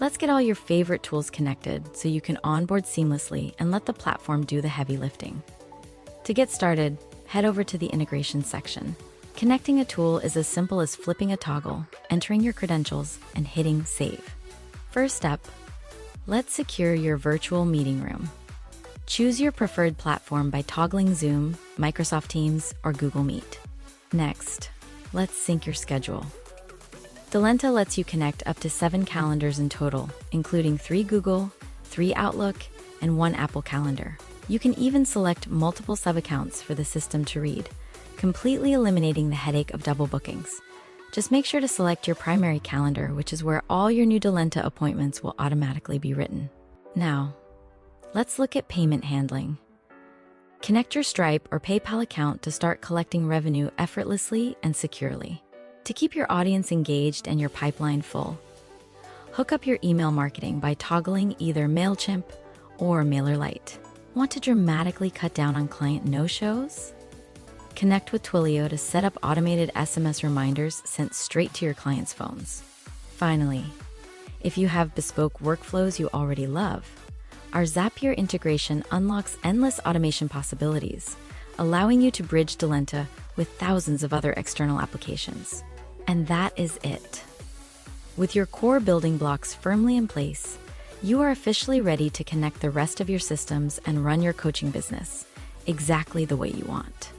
Let's get all your favorite tools connected so you can onboard seamlessly and let the platform do the heavy lifting. To get started, head over to the integration section. Connecting a tool is as simple as flipping a toggle, entering your credentials, and hitting save. First up, let's secure your virtual meeting room. Choose your preferred platform by toggling Zoom, Microsoft Teams, or Google Meet. Next, let's sync your schedule. Delenta lets you connect up to 7 calendars in total, including 3 Google, 3 Outlook, and 1 Apple Calendar. You can even select multiple sub-accounts for the system to read, completely eliminating the headache of double bookings. Just make sure to select your primary calendar, which is where all your new Delenta appointments will automatically be written. Now, let's look at payment handling. Connect your Stripe or PayPal account to start collecting revenue effortlessly and securely. To keep your audience engaged and your pipeline full, hook up your email marketing by toggling either MailChimp or MailerLite. Want to dramatically cut down on client no-shows? Connect with Twilio to set up automated SMS reminders sent straight to your clients' phones. Finally, if you have bespoke workflows you already love, our Zapier integration unlocks endless automation possibilities, allowing you to bridge Delenta with thousands of other external applications. And that is it. With your core building blocks firmly in place, you are officially ready to connect the rest of your systems and run your coaching business exactly the way you want.